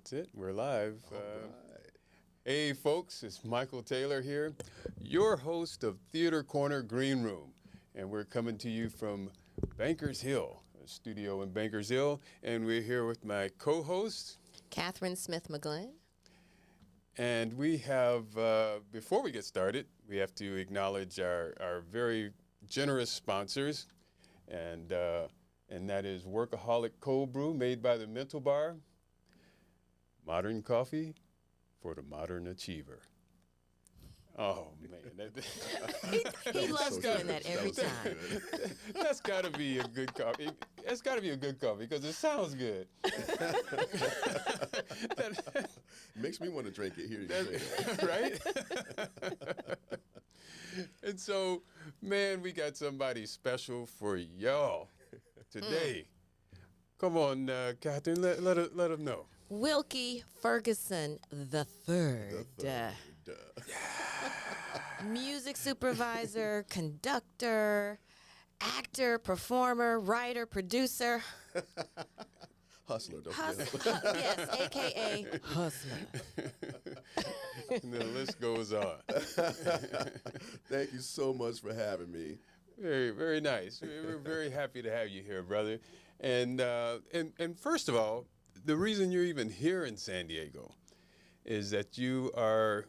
That's it. We're live. All right. Hey, folks, it's Michael Taylor here, your host of Theater Corner Green Room. And we're coming to you from Bankers Hill, a studio in Bankers Hill. And we're here with my co-host, Kathryn Smith-McGlynn. And we have, before we get started, we have to acknowledge our very generous sponsors. And that is Workaholic Cold Brew made by the Mental Bar. Modern coffee for the modern achiever. Oh, man. He loves doing that every time. That's got to be a good coffee. That's got to be a good coffee because it sounds good. Makes me want to drink it. Here you say that. Right? And so, man, we got somebody special for y'all today. Come on, Kathryn, let them know. Wilkie Ferguson the third. Music supervisor, conductor, actor, performer, writer, producer. Hustler, don't Yes, a.k.a. Hustler. And the list goes on. Thank you so much for having me. Very, very nice. We're very happy to have you here, brother. And first of all, the reason you're even here in San Diego is that you are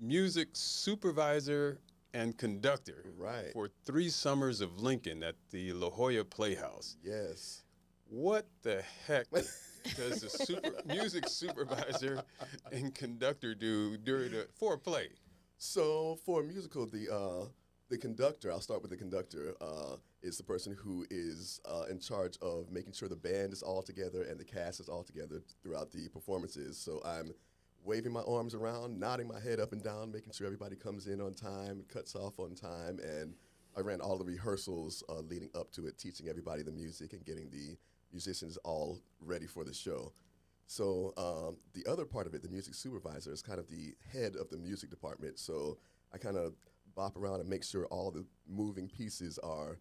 music supervisor and conductor for 3 Summers of Lincoln at the La Jolla Playhouse. Yes. What the heck does the music supervisor and conductor do for a play? So for a musical, the conductor, I'll start with the conductor, is the person who is in charge of making sure the band is all together and the cast is all together throughout the performances. So I'm waving my arms around, nodding my head up and down, making sure everybody comes in on time, cuts off on time, and I ran all the rehearsals leading up to it, teaching everybody the music and getting the musicians all ready for the show. So the other part of it, the music supervisor, is kind of the head of the music department. So I kind of bop around and make sure all the moving pieces are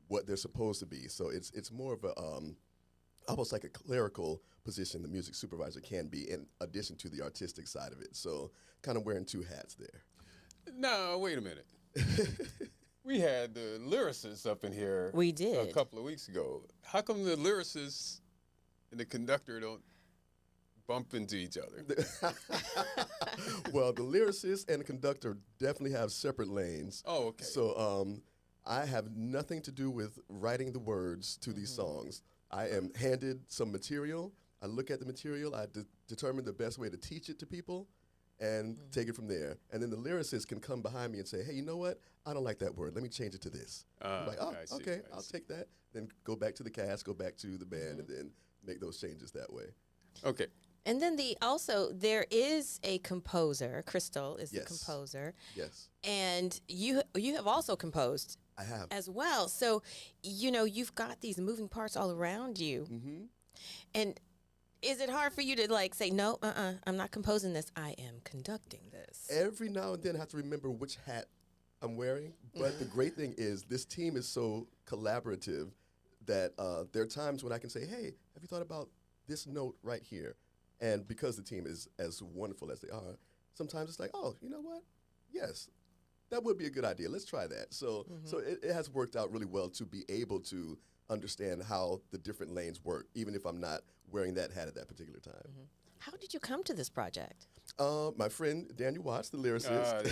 what they're supposed to be. So it's more of a almost like a clerical position the music supervisor can be in addition to the artistic side of it. So kind of wearing 2 hats there. No, wait a minute. We had the lyricists up in here We did. a couple of weeks ago. How come the lyricists and the conductor don't bump into each other? Well, the lyricist and the conductor definitely have separate lanes. Oh, okay. So I have nothing to do with writing the words to these songs. I am handed some material. I look at the material. I determine the best way to teach it to people and take it from there. And then the lyricist can come behind me and say, hey, you know what? I don't like that word. Let me change it to this. I'm like, oh, okay, I'll take that. Then go back to the cast, go back to the band, and then make those changes that way. Okay. And then there is a composer. Crystal is the composer. Yes. And you have also composed. I have. As well. So, you've got these moving parts all around you. Mm-hmm. And is it hard for you to say, no, I'm not composing this. I am conducting this. Every now and then I have to remember which hat I'm wearing. But the great thing is this team is so collaborative that there are times when I can say, hey, have you thought about this note right here? And because the team is as wonderful as they are, sometimes it's like, oh, you know what? Yes. That would be a good idea. Let's try that. So it has worked out really well to be able to understand how the different lanes work, even if I'm not wearing that hat at that particular time. Mm-hmm. How did you come to this project? My friend Daniel Watts, the lyricist.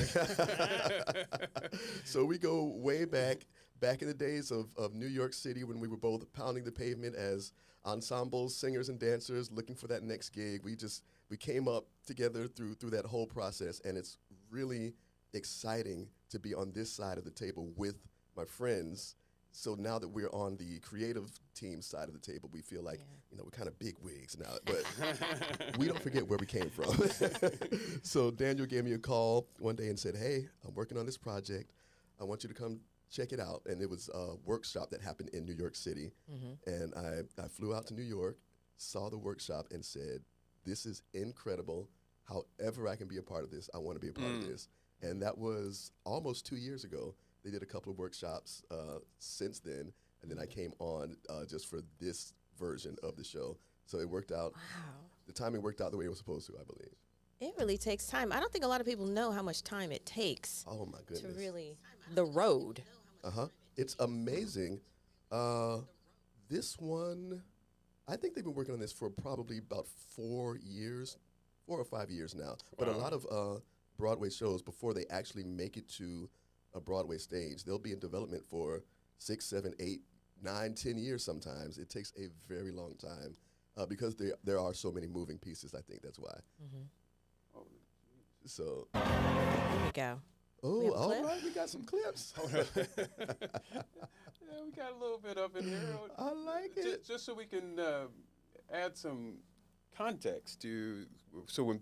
So we go way back in the days of New York City when we were both pounding the pavement as ensembles, singers and dancers looking for that next gig. We came up together through that whole process, and it's really exciting to be on this side of the table with my friends. So now that we're on the creative team side of the table, we feel like, we're kind of big wigs now, but we don't forget where we came from. So Daniel gave me a call one day and said, hey, I'm working on this project. I want you to come check it out. And it was a workshop that happened in New York City. Mm-hmm. And I flew out to New York, saw the workshop and said, this is incredible. However I can be a part of this, I want to be a part of this. And that was almost 2 years ago. They did a couple of workshops since then, and then I came on just for this version of the show. So it worked out the timing worked out the way it was supposed to, I believe. It really takes time. I don't think a lot of people know how much time it takes Oh my goodness. to really the road. It's amazing. This one, I think they've been working on this for probably about 4 or 5 years now. But a lot of Broadway shows, before they actually make it to a Broadway stage, they'll be in development for 6, 7, 8, 9, 10 years sometimes. It takes a very long time because there are so many moving pieces. I think that's why. So. Here we go. Oh, all right, we got some clips. Yeah, we got a little bit up in here. I like it. Just so we can add some context to, so when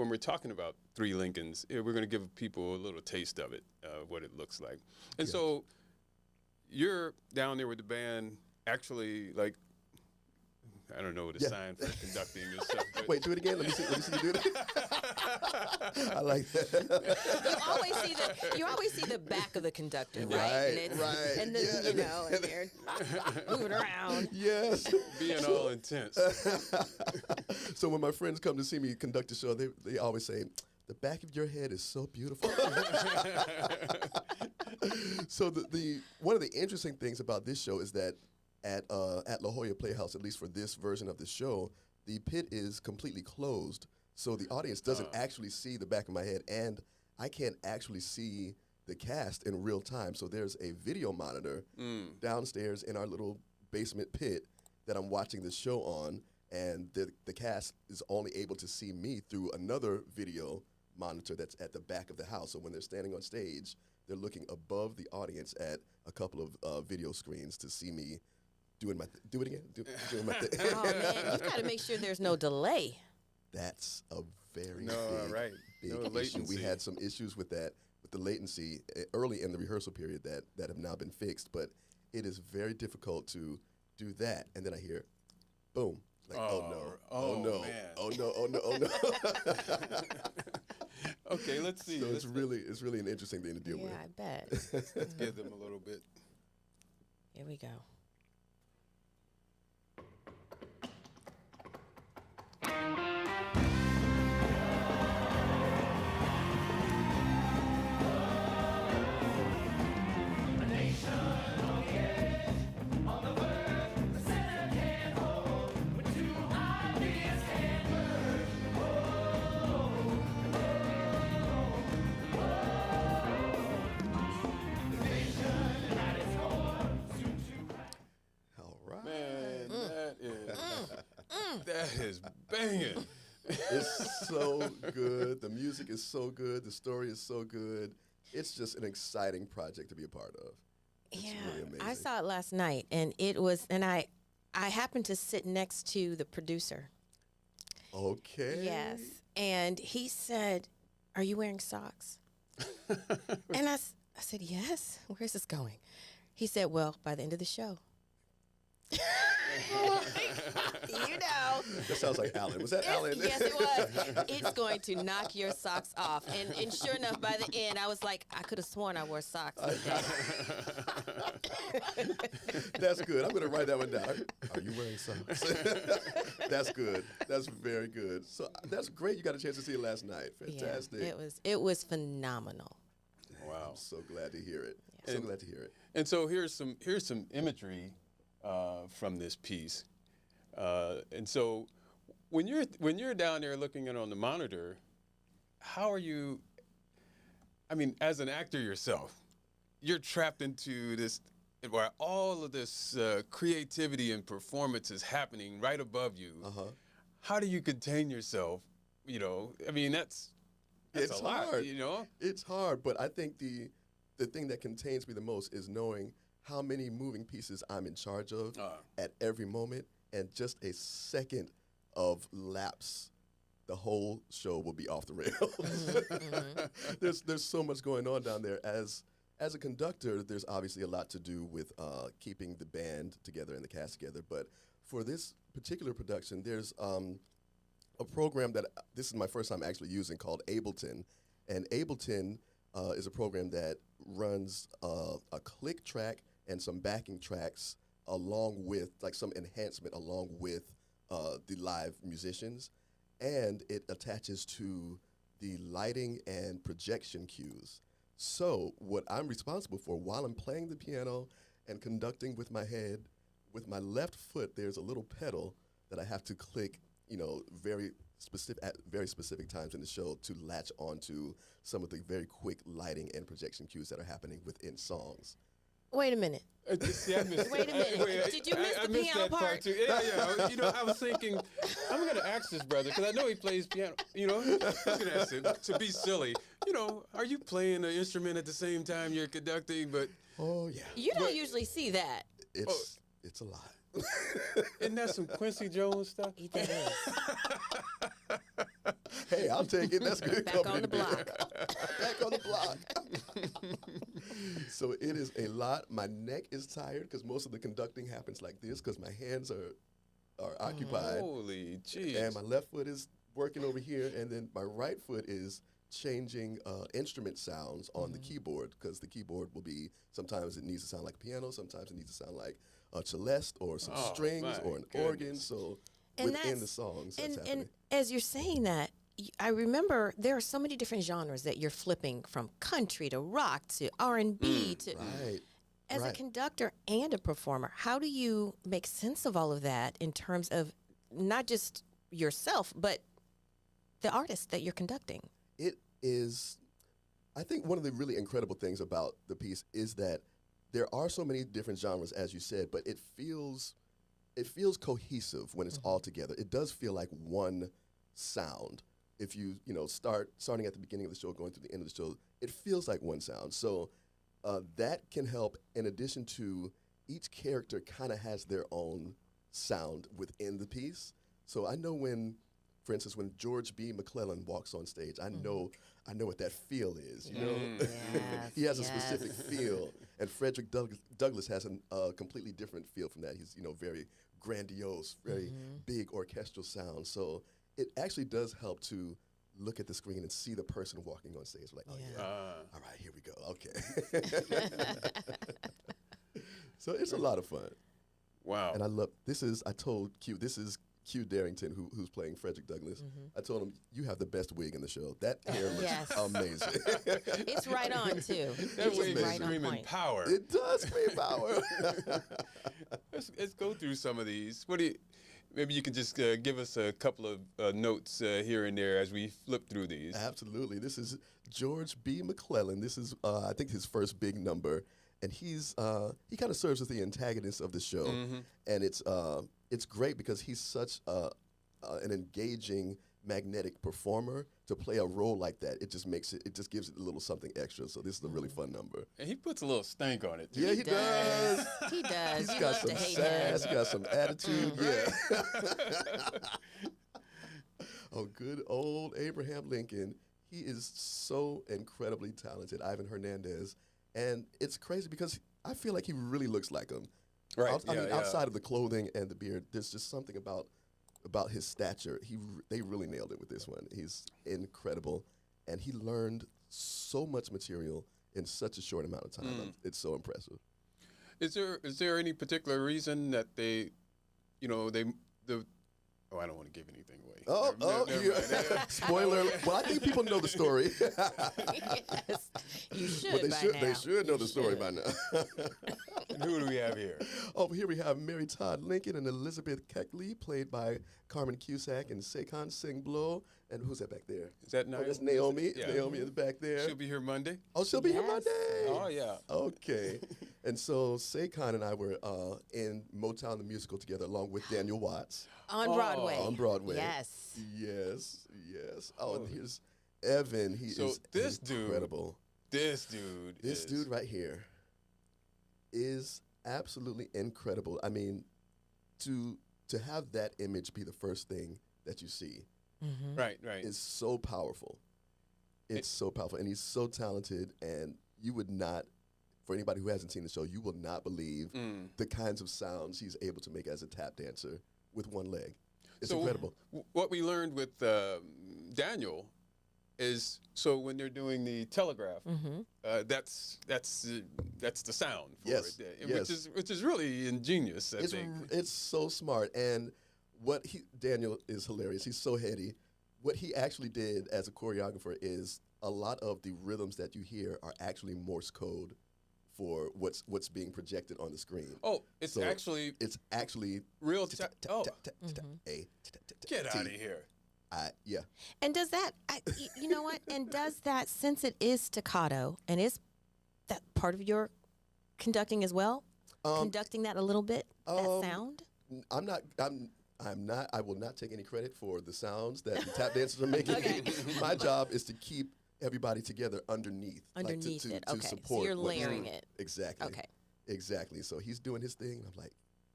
we're talking about Three Lincolns, we're going to give people a little taste of it, what it looks like. And so you're down there with the band, actually, like, I don't know what a sign for conducting and stuff. Wait, do it again. Let me see you do it. I like that. You always see the back of the conductor, right? Right, right. And then and they're moving around. Yes. Being all intense. So when my friends come to see me conduct a show, they always say, "The back of your head is so beautiful." So the one of the interesting things about this show is that at La Jolla Playhouse, at least for this version of the show, the pit is completely closed, so the audience doesn't actually see the back of my head, and I can't actually see the cast in real time. So there's a video monitor downstairs in our little basement pit that I'm watching the show on, and the cast is only able to see me through another video monitor that's at the back of the house. So when they're standing on stage, they're looking above the audience at a couple of video screens to see me doing my doing my thing. Oh man, you got to make sure there's no delay. That's a very big issue. Latency. We had some issues with that, with the latency early in the rehearsal period that have now been fixed. But it is very difficult to do that, and then I hear, boom, like oh no, man. oh no. Okay, let's see. So it's really an interesting thing to deal with. Yeah, I bet. Let's give them a little bit. Here we go. That is banging. It's so good. The music is so good. The story is so good. It's just an exciting project to be a part of. It's really amazing. I saw it last night, and it was, and I happened to sit next to the producer. Okay. Yes, and he said, "Are you wearing socks?" And I said, "Yes." Where is this going? He said, "Well, by the end of the show." You know. That sounds like Alan. Was that Alan? Yes, it was. It's going to knock your socks off. And sure enough, by the end, I was like, I could have sworn I wore socks. That's good. I'm going to write that one down. Are you wearing socks? That's good. That's very good. So that's great. You got a chance to see it last night. Fantastic. Yeah, it was phenomenal. Wow. I'm so glad to hear it. Yeah. So glad to hear it. And so here's some imagery from this piece. And so when you're down there looking at it on the monitor, how are you, I mean, as an actor yourself, you're trapped into this, where all of this creativity and performance is happening right above you. How do you contain yourself? You know, I mean, that's it's a lot, hard. you know? It's hard, but I think the thing that contains me the most is knowing how many moving pieces I'm in charge of at every moment, and just a second of lapse, the whole show will be off the rails. There's so much going on down there. As a conductor, there's obviously a lot to do with keeping the band together and the cast together. But for this particular production, there's a program that this is my first time actually using called Ableton, and Ableton is a program that runs a click track and some backing tracks along with, like, some enhancement along with the live musicians, and it attaches to the lighting and projection cues. So what I'm responsible for while I'm playing the piano and conducting with my head, with my left foot, there's a little pedal that I have to click, very specific at very specific times in the show to latch onto some of the very quick lighting and projection cues that are happening within songs. Wait a minute. See, I missed Wait a minute. Did you miss the missed piano that part too. Yeah. I was thinking, I'm going to ask this brother, because I know he plays piano. I was going to ask him, to be silly, are you playing an instrument at the same time you're conducting? But Oh, yeah. You don't usually see that. It's a lot. Isn't that some Quincy Jones stuff? That is. Hey, I'll take it. That's good. Back on the block. Back on the block. So it is a lot. My neck is tired because most of the conducting happens like this because my hands are occupied. Holy jeez. And my left foot is working over here, and then my right foot is changing instrument sounds on the keyboard, because the keyboard will be, sometimes it needs to sound like a piano, sometimes it needs to sound like a celeste or some strings or an organ. So And within the songs, that's happening. And as you're saying that, I remember there are so many different genres that you're flipping, from country to rock to R&B to. Right. As a conductor and a performer, how do you make sense of all of that in terms of not just yourself, but the artist that you're conducting? It is, I think one of the really incredible things about the piece is that there are so many different genres, as you said, but it feels cohesive when it's all together. It does feel like one sound. If starting at the beginning of the show, going to the end of the show, it feels like one sound. So that can help, in addition to each character kind of has their own sound within the piece. So I know when, for instance, when George B. McClellan walks on stage, I know what that feel is. Yes, He has a specific feel, and Frederick Douglass has a completely different feel from that. He's very grandiose, very big orchestral sound. So it actually does help to look at the screen and see the person walking on stage. Like, all right, here we go. Okay. So it's a lot of fun. Wow. And I told Q, this is Q Darrington, who's playing Frederick Douglass. I told him, you have the best wig in the show. That hair looks amazing. It's right on, too. That wig is right on screaming point. power. It does scream power. Let's go through some of these. Maybe you can just give us a couple of notes here and there as we flip through these. Absolutely. This is George B. McClellan. This is, I think, his first big number. And he kind of serves as the antagonist of the show. And it's great because he's such an engaging, magnetic performer. To play a role like that, it just gives it a little something extra. So this is a really fun number. And he puts a little stank on it, too. Yeah, he does. He does. He's got some sass, got some attitude. Yeah. Oh, good old Abraham Lincoln. He is so incredibly talented, Ivan Hernandez. And it's crazy because I feel like he really looks like him. Right. Outside of the clothing and the beard, there's just something about his stature. They really nailed it with this one. He's incredible, and he learned so much material in such a short amount of time. It's so impressive. Is there any particular reason that I don't want to give anything away. Never mind. Spoiler. Well, I think people know the story. Yes, you should. They should know the story by now. And who do we have here? Oh, here we have Mary Todd Lincoln and Elizabeth Keckley, played by Carmen Cusack and Sekon Singh Blow. And who's that back there? Is that Naomi? Oh, that's Naomi. Yeah. Naomi in the back there. She'll be here Monday. Oh, she'll be here Monday. Oh, yeah. Okay. And so Sekon and I were in Motown the musical together, along with Daniel Watts. On Broadway. On Broadway. Yes. Yes. Oh, and here's Evan. He is incredible. This dude right here is absolutely incredible. I mean, to have that image be the first thing that you see, right, is so powerful. It's so powerful, and he's so talented. And you would not, for anybody who hasn't seen the show, you will not believe the kinds of sounds he's able to make as a tap dancer with one leg. It's incredible. What we learned with Daniel is, so when they're doing the telegraph, that's the sound for Yes. it, which is really ingenious. I think it's so smart. And Daniel is hilarious. He's so heady. What he actually did as a choreographer is a lot of the rhythms that you hear are actually Morse code for what's being projected on the screen. Oh, it's actually real. Get out of here. Yeah. And does that, you know what? And does that, since it is staccato, and is that part of your conducting as well? Conducting that a little bit, that sound? I'm not. I will not take any credit for the sounds that the tap dancers are making. Okay. My job is to keep everybody together underneath It. to Okay. support. So you're layering it. Exactly. Okay. Exactly. So he's doing his thing, and I'm like,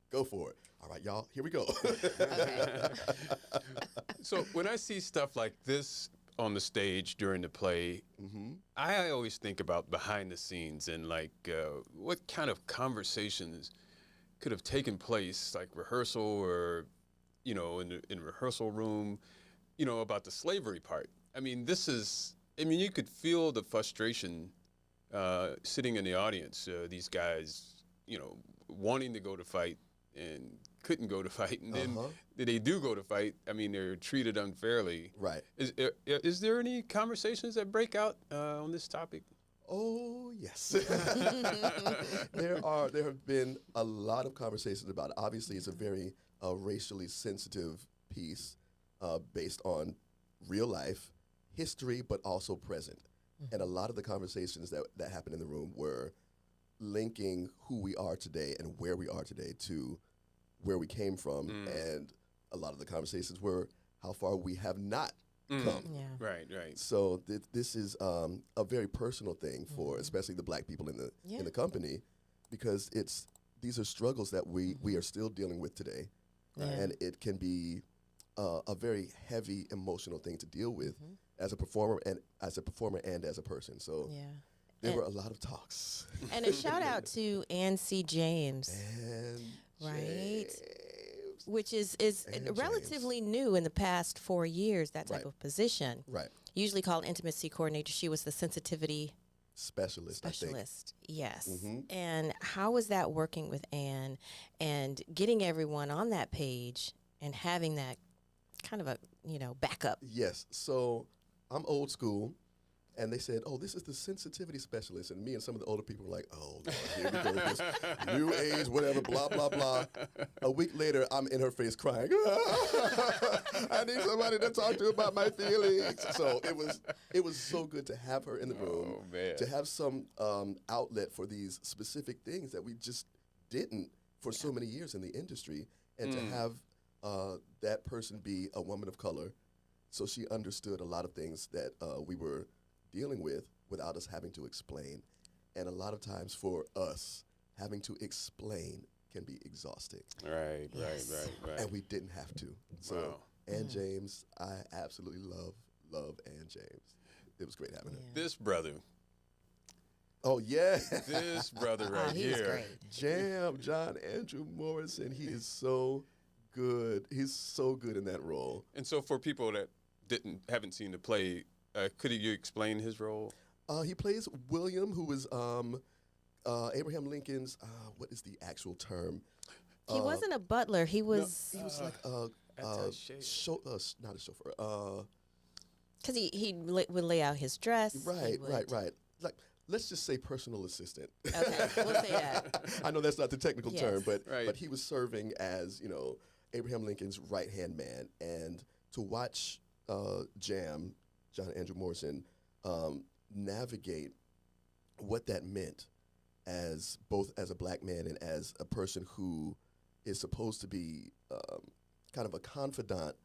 go for it. All right, y'all, here we go. Okay. So when I see stuff like this on the stage during the play, I always think about behind the scenes and like what kind of conversations could have taken place, like rehearsal or, in the rehearsal room, about the slavery part. I mean, you could feel the frustration sitting in the audience. These guys, wanting to go to fight and couldn't go to fight, and then they do go to fight. I mean, they're treated unfairly. Right. Is there any conversations that break out on this topic? Oh, yes. There have been a lot of conversations about it. Obviously, it's a very racially sensitive piece based on real life history, but also present. And a lot of the conversations that happened in the room were linking who we are today and where we are today to where we came from. And a lot of the conversations were how far we have not come. Yeah. Right. So this is a very personal thing for especially the black people in the company, because these are struggles that we are still dealing with today. Yeah. And it can be a very heavy emotional thing to deal with as a performer and as a person. So there were a lot of talks. And a shout out to Ann C. James. Right. Which is relatively new in the past 4 years, that type of position. Right. Usually called intimacy coordinator. She was the sensitivity specialist. I think. Yes. And how was that working with Ann and getting everyone on that page and having that kind of a, backup? Yes. So I'm old school. And they said, "Oh, this is the sensitivity specialist." And me and some of the older people were like, "Oh, Lord, here we go with this new age, whatever, blah, blah, blah." A week later, I'm in her face crying. I need somebody to talk to about my feelings. So it was so good to have her in the room, to have some outlet for these specific things that we just didn't for so many years in the industry, and to have that person be a woman of color, so she understood a lot of things that we were dealing with without us having to explain. And a lot of times for us, having to explain can be exhausting. Right. And we didn't have to. So Ann James, I absolutely love Ann James. It was great having her. This brother. Oh, yeah. This brother right he's here. great. Jam, John Andrew Morrison. He is so good. He's so good in that role. And so for people that haven't seen the play, could you explain his role? He plays William, who is Abraham Lincoln's, what is the actual term? He wasn't a butler. He was... He was like not a chauffeur. Because he would lay out his dress. Right. Like, let's just say personal assistant. Okay, we'll say that. I know that's not the technical term, but Right. he was serving as, Abraham Lincoln's right-hand man. And to watch John Andrew Morrison, navigate what that meant both as a black man and as a person who is supposed to be kind of a confidant,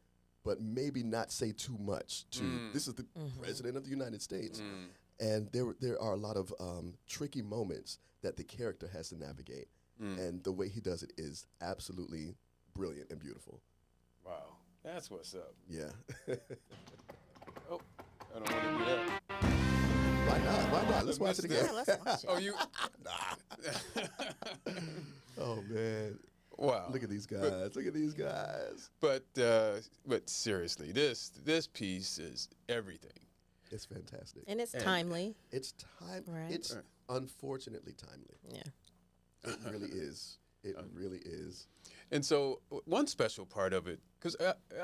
but maybe not say too much to, this is the president of the United States. And there are a lot of tricky moments that the character has to navigate. And the way he does it is absolutely brilliant and beautiful. Wow. That's what's up. Yeah. Oh, I don't want to do that. Why not? Let's watch it again. Yeah, let's watch it. Oh, you... Oh, man. Wow. Look at these guys. Look at these guys. But seriously, this piece is everything. It's fantastic. And it's timely. It's time. Right. It's unfortunately timely. Yeah. It really is. It really is. And so one special part of it, because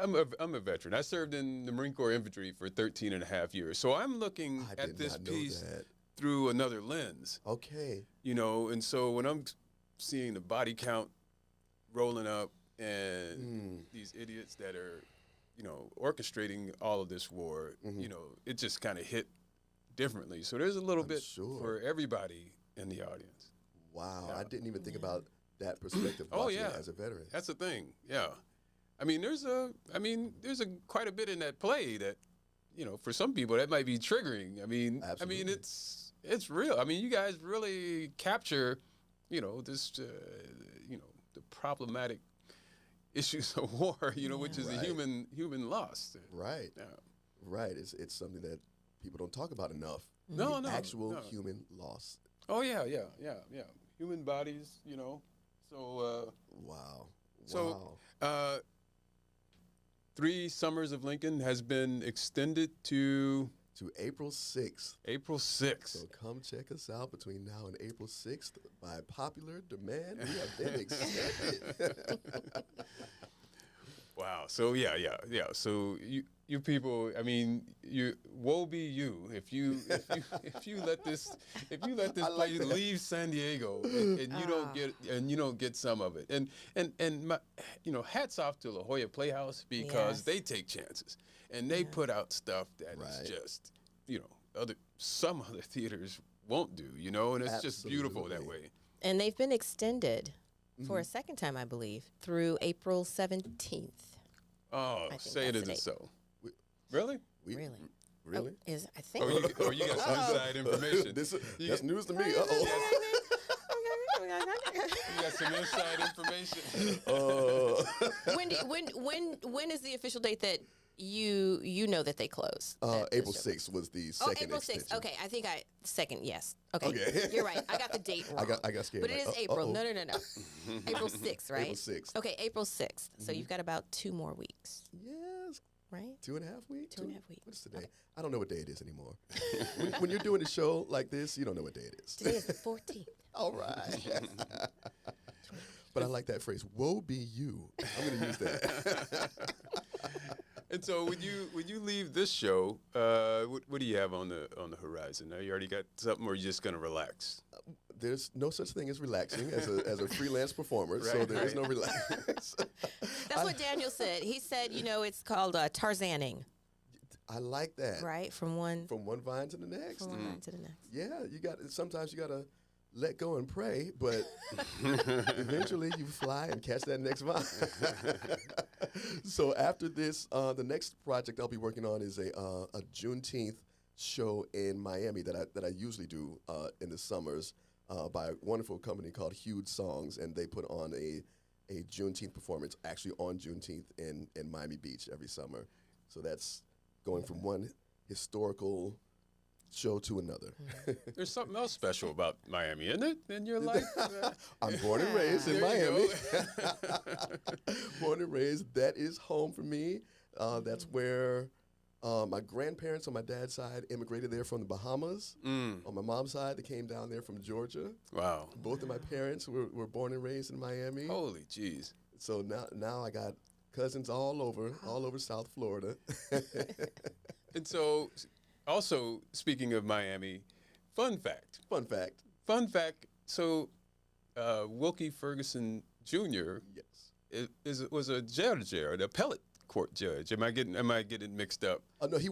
I'm a veteran. I served in the Marine Corps Infantry for 13 and a half years. So I'm looking at this piece through another lens. Okay. You know, and so when I'm seeing the body count rolling up and these idiots that are, you know, orchestrating all of this war, you know, it just kind of hit differently. So there's a little bit for everybody in the audience. Wow. I didn't even think about that perspective watching it as a veteran. That's the thing. Yeah. I mean, there's quite a bit in that play that, you know, for some people that might be triggering. I mean, Absolutely. I mean, it's real. I mean, you guys really capture, you know, this, you know, the problematic issues of war, you know, which is the human loss. Right. Yeah. Right. It's something that people don't talk about enough. No, Actual human loss. Oh yeah. Human bodies, you know. So. Wow. So. 3 Summers of Lincoln has been extended to April 6th. April 6th. So come check us out between now and April 6th. By popular demand, we have been extended. Wow. So yeah. So you people, I mean, woe be you if you let this place leave San Diego and you don't get some of it. And my, you know, hats off to La Jolla Playhouse because they take chances and they put out stuff that is just, you know, some other theaters won't do, you know, and it's just beautiful that way. And they've been extended for a second time, I believe, through April 17th. Oh, say it isn't so. Really? Really? Really? I think. Oh, you got some inside information. That's news to me. You got some inside information. When is the official date that you know that they close? April 6th was the second April 6th. extension. Okay, I think second, yes. Okay. You're right. I got the date wrong. I got scared. But it is April. No. April 6th, right? April 6th. Okay, April 6th. So you've got about 2 more weeks. Yes. Right? 2.5 weeks? 2.5 weeks. What's today? Okay. I don't know what day it is anymore. when you're doing a show like this, you don't know what day it is. Today is the 14th. All right. But I like that phrase, woe be you. I'm going to use that. And so when you leave this show, what do you have on the horizon? Now you already got something, or are you just going to relax? There's no such thing as relaxing as a freelance performer, so there is no relax. That's what Daniel said. He said, you know, it's called Tarzaning. I like that. Right, from one vine to the next. From one vine to the next. Yeah, sometimes you got to let go and pray, but eventually you fly and catch that next vine. So after this, the next project I'll be working on is a Juneteenth show in Miami that I usually do in the summers by a wonderful company called Huge Songs, and they put on a Juneteenth performance actually on Juneteenth in Miami Beach every summer. So that's going from one historical show to another. There's something else special about Miami, isn't it, in your life? I'm born and raised in Miami. Born and raised. That is home for me. That's where my grandparents on my dad's side immigrated there from the Bahamas. On my mom's side, they came down there from Georgia. Wow. Both of my parents were born and raised in Miami. Holy jeez. So now I got cousins all over South Florida. And so, also, speaking of Miami, fun fact. So, Wilkie Ferguson Jr. was a judge there, an appellate court judge. Am I getting mixed up? No, he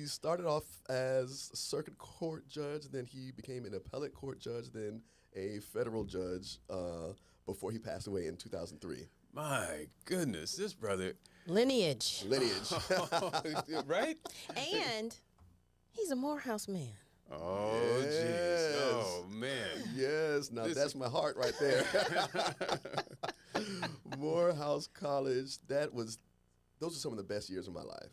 started off as a circuit court judge, then he became an appellate court judge, then a federal judge before he passed away in 2003. My goodness, this brother. Lineage. Right? And he's a Morehouse man. Oh, jeez. Oh, man. Yes. Now, that's my heart right there. Morehouse College, those are some of the best years of my life.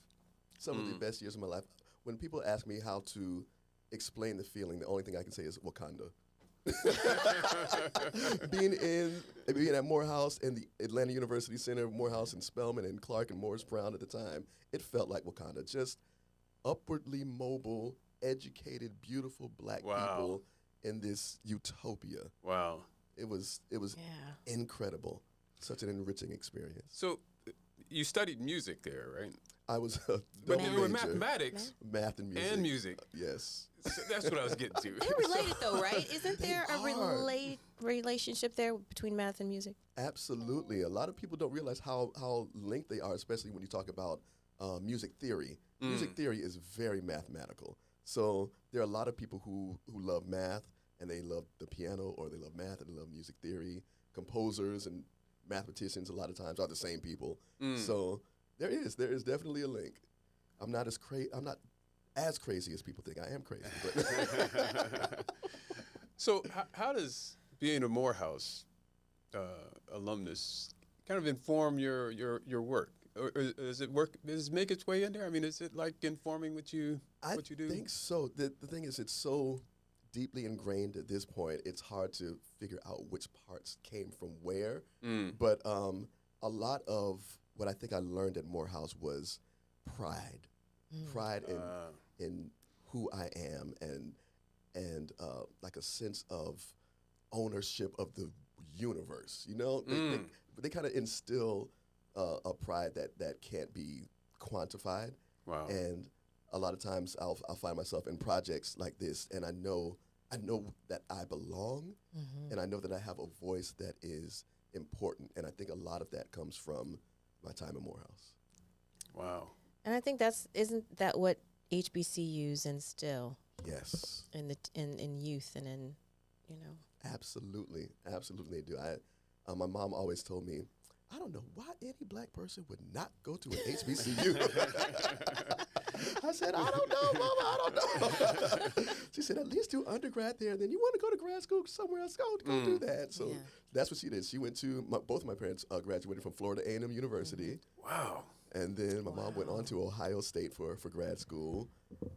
Some of the best years of my life. When people ask me how to explain the feeling, the only thing I can say is Wakanda. being at Morehouse in the Atlanta University Center, Morehouse and Spelman and Clark and Morris Brown at the time, it felt like Wakanda. Just upwardly mobile, educated, beautiful black people in this utopia. Wow. It was incredible. Such an enriching experience. So you studied music there, right? I was a But double you were major. mathematics Math and music. and music. Yes. So that's what I was getting to. They're related, though, right? Isn't there a are. relationship there between math and music? Absolutely. A lot of people don't realize how linked they are, especially when you talk about music theory. Music theory is very mathematical. So there are a lot of people who love math, and they love the piano, or they love math and they love music theory. Composers and mathematicians a lot of times are the same people. So there is definitely a link. I'm not as crazy as people think I am crazy. But So how does being a Morehouse alumnus kind of inform your work? Or does it make its way in there? I mean, is it like informing what you do? I think so. The thing is, it's so deeply ingrained at this point, it's hard to figure out which parts came from where. But a lot of what I think I learned at Morehouse was pride. Pride in who I am, and like a sense of ownership of the universe. You know, they kind of instill a pride that can't be quantified. Wow. And a lot of times I'll find myself in projects like this, and I know that I belong, and I know that I have a voice that is important. And I think a lot of that comes from my time at Morehouse. Wow. And I think isn't that what HBCUs instill? Yes. In youth and in, you know. Absolutely they do. My mom always told me, I don't know why any black person would not go to an HBCU. I said, I don't know, Mama, I don't know. She said, at least do undergrad there, and then you want to go to grad school somewhere else, go do that. So that's what she did. She went to, both of my parents graduated from Florida A&M University. Wow. And then my mom went on to Ohio State for grad school,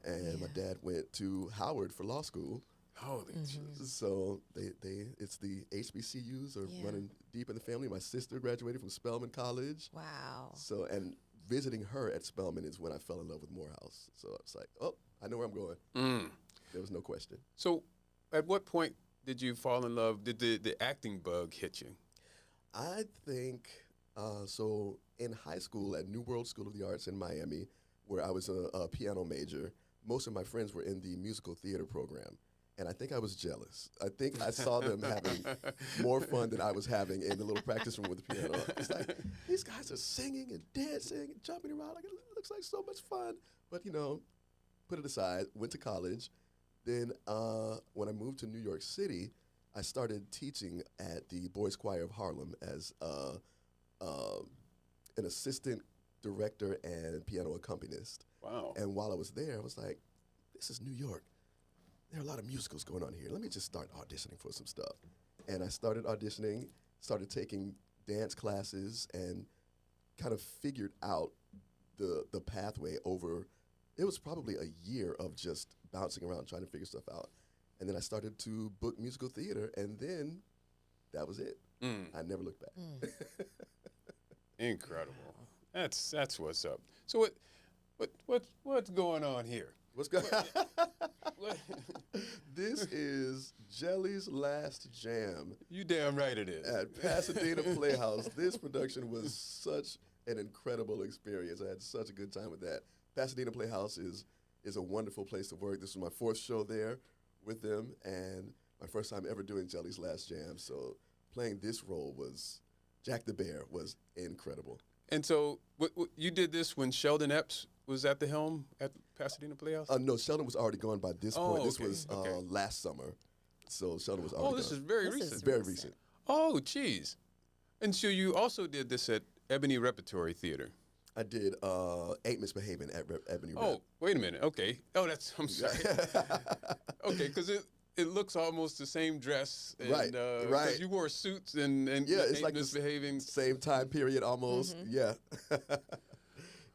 and my dad went to Howard for law school. Holy Jesus. So it's the HBCUs are running deep in the family. My sister graduated from Spelman College. Wow. So, and visiting her at Spelman is when I fell in love with Morehouse. So it's like, oh, I know where I'm going. There was no question. So at what point did you fall in love? Did the acting bug hit you? I think, so in high school at New World School of the Arts in Miami, where I was a piano major, most of my friends were in the musical theater program. And I think I was jealous. I think I saw them having more fun than I was having in the little practice room with the piano. It's like, these guys are singing and dancing and jumping around. Like, it looks like so much fun. But, you know, put it aside, went to college. Then when I moved to New York City, I started teaching at the Boys Choir of Harlem as an assistant director and piano accompanist. Wow. And while I was there, I was like, this is New York. There are a lot of musicals going on here. Let me just start auditioning for some stuff. And I started auditioning, started taking dance classes, and kind of figured out the pathway over. It was probably a year of just bouncing around trying to figure stuff out. And then I started to book musical theater, and then that was it. I never looked back. Incredible. That's what's up. So what's going on here? What's going on? This is Jelly's Last Jam. You damn right it is. At Pasadena Playhouse. This production was such an incredible experience. I had such a good time with that. Pasadena Playhouse is a wonderful place to work. This was my fourth show there with them, and my first time ever doing Jelly's Last Jam. So playing this role was, Jack the Bear, was incredible. And so you did this when Sheldon Epps was at the helm at Pasadena Playhouse? No, Sheldon was already gone by this point. This okay, was okay. Last summer. So Sheldon was already gone. Oh, this is very recent. is very recent. Oh, geez. And so you also did this at Ebony Repertory Theater. I did Ain't Misbehaving at Ebony Rep. Oh, wait a minute. Okay. Oh, I'm sorry. Okay, because it looks almost the same dress. And, Right. 'cause you wore suits and Yeah, it's Ain't like Misbehaving. Same time period almost. Yeah.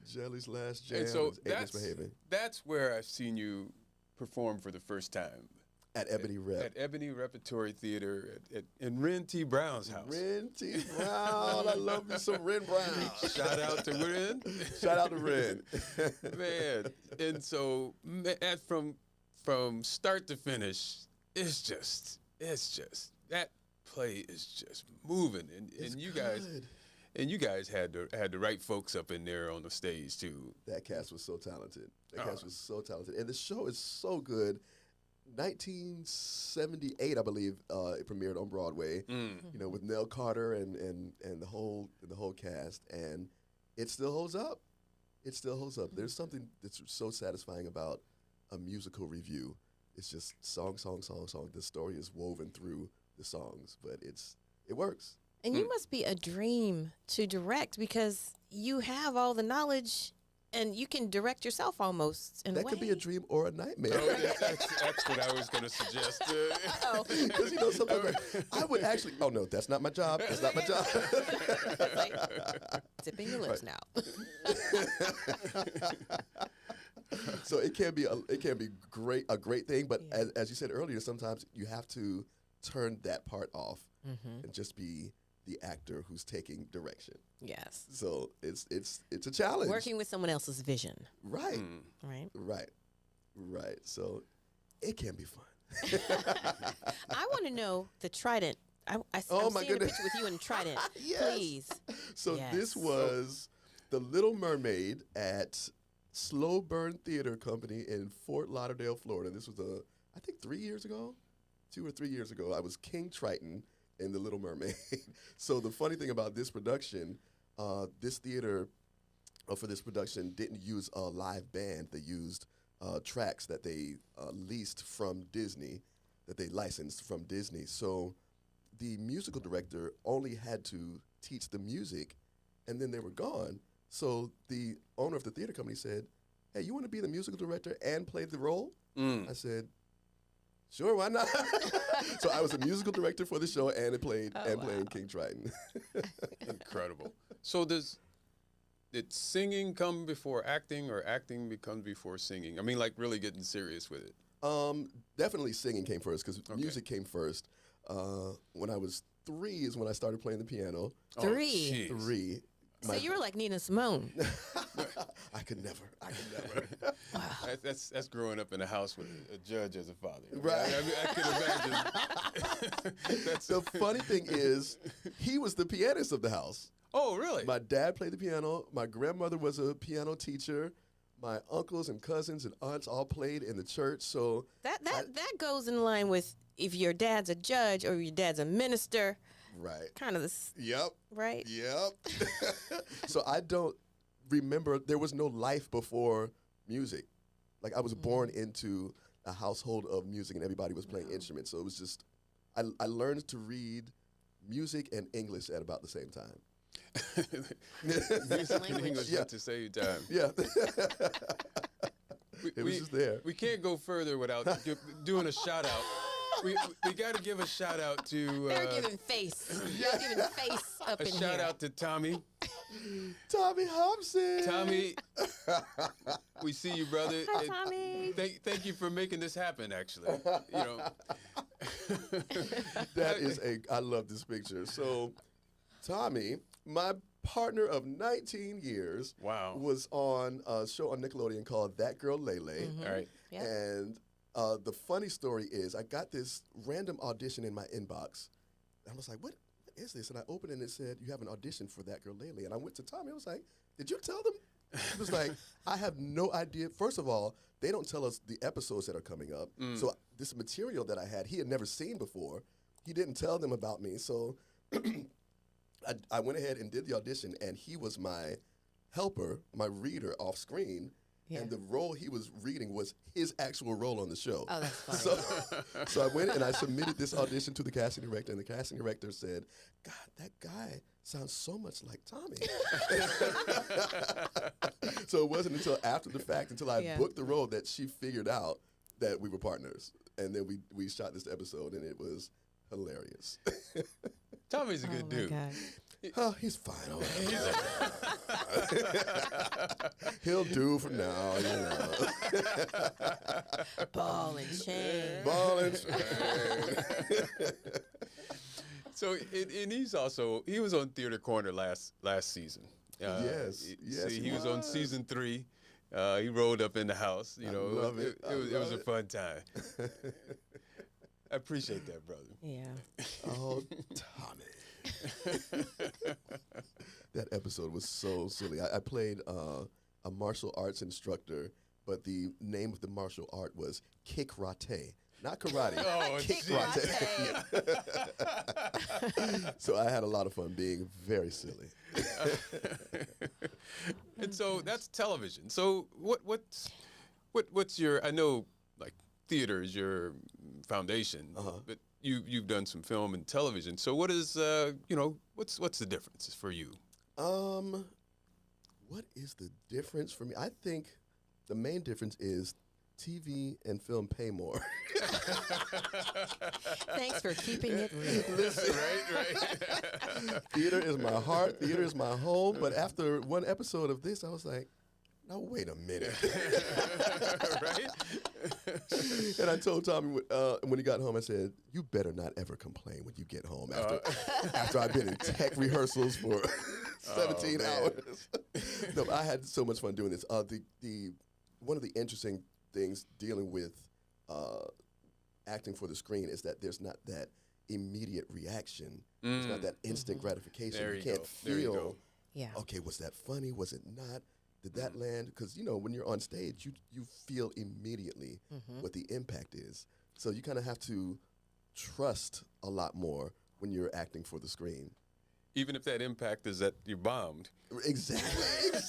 Jelly's Last Jam. And so Ain't Misbehaving. that's where I've seen you perform for the first time. At Ebony Rep. At Ebony Repertory Theater in Ren T. Brown's house. Ren T. Brown. I love me some Ren Brown. Shout out to Ren. Shout out to Ren. Man. And so from start to finish, it's just that play is just moving, and you guys. Good. And you guys had the right folks up in there on the stage too. That cast was so talented. That cast was so talented, and the show is so good. 1978, I believe, it premiered on Broadway. You know, with Nell Carter and the whole cast, and it still holds up. It still holds up. There's something that's so satisfying about a musical review. It's just song, song, song, song. The story is woven through the songs, but it works. And you must be a dream to direct because you have all the knowledge and you can direct yourself almost in a way. That could be a dream or a nightmare. Oh, that's what I was going to suggest. Because, you know, sometimes I would actually, oh, no, that's not my job. That's not my job. Like, zipping your lips now. So it can be a great thing, but as you said earlier, sometimes you have to turn that part off and just be the actor who's taking direction. Yes. So it's a challenge. Working with someone else's vision. Right. Right. So it can be fun. I want to know the Trident. I'm Oh, my seeing goodness. a picture with you and Trident. Yes. Please. So Yes. this was The Little Mermaid at Slow Burn Theater Company in Fort Lauderdale, Florida. This was I think 3 years ago, 2 or 3 years ago. I was King Triton in The Little Mermaid. So the funny thing about this production, this theater for this production didn't use a live band. They used tracks that they leased from Disney, that they licensed from Disney. So the musical director only had to teach the music, and then they were gone. So the owner of the theater company said, "Hey, you want to be the musical director and play the role?" I said, "Sure, why not?" So I was a musical director for the show and playing King Triton. Incredible. So did singing come before acting, or acting become before singing? I mean, like really getting serious with it. Definitely singing came first because music came first. When I was 3 is when I started playing the piano. 3. Oh, 3. So you were like Nina Simone. I could never. Wow. That's growing up in a house with a judge as a father. Right. I mean, I could imagine. The funny thing is, he was the pianist of the house. Oh, really? My dad played the piano. My grandmother was a piano teacher. My uncles and cousins and aunts all played in the church. So That goes in line with if your dad's a judge or your dad's a minister. right. Kind of this, Yep. right? Yep. So I don't remember, there was no life before music. Like I was born into a household of music and everybody was playing instruments. So it was just, I learned to read music and English at about the same time. Music and English at the same time. Yeah. It was just there. We can't go further without doing a shout out. We got to give a shout out to. They're giving face. Y'all giving face up in a here. shout out to Tommy. Tommy Hobson. Tommy, we see you, brother. Hi, And Tommy. Thank you for making this happen. Actually, you know. That is I love this picture. So, Tommy, my partner of 19 years, Wow. was on a show on Nickelodeon called That Girl Lele. All right. Yep. And the funny story is I got this random audition in my inbox. And I was like, what is this? And I opened it and it said, you have an audition for That Girl Lele. And I went to Tommy. I was like, did you tell them? He was like, I have no idea. First of all, they don't tell us the episodes that are coming up. So this material that I had, he had never seen before. He didn't tell them about me. So I went ahead and did the audition, and he was my helper, my reader off screen. Yeah. And the role he was reading was his actual role on the show. Oh, that's funny. So I went and I submitted this audition to the casting director, and the casting director said, God, that guy sounds so much like Tommy. So it wasn't until after the fact, until I booked the role, that she figured out that we were partners. And then we shot this episode, and it was hilarious. Tommy's a good dude. God. Oh, he's fine. He'll do for now, you know. Ball and chain. Ball and chain. So, and he was on Theater Corner last season. Yes, See, he was on season 3. He rolled up in the house. You know, love it. It was a fun time. I appreciate that, brother. Yeah. Oh, Tommy. That episode was so silly. I played a martial arts instructor, but the name of the martial art was kick-rate. Not karate. Oh, kick-rate. So I had a lot of fun being very silly. And so that's television. So what's your? I know like theater is your foundation, but you've done some film and television. So what is what's the difference for you? What is the difference for me? I think the main difference is TV and film pay more. Thanks for keeping it real. Listen, right. Theater is my heart. Theater is my home. But after one episode of this, I was like, no, wait a minute. Right. And I told Tommy when he got home, I said, you better not ever complain when you get home after I've been in tech rehearsals for 17 hours. No, I had so much fun doing this. One of the interesting things dealing with acting for the screen is that there's not that immediate reaction. There's not that instant gratification. There you you can't go. There you feel, go. Yeah. okay, was that funny? Was it not? Did that land? Because, when you're on stage, you feel immediately what the impact is. So you kind of have to trust a lot more when you're acting for the screen. Even if that impact is that you bombed. Exactly.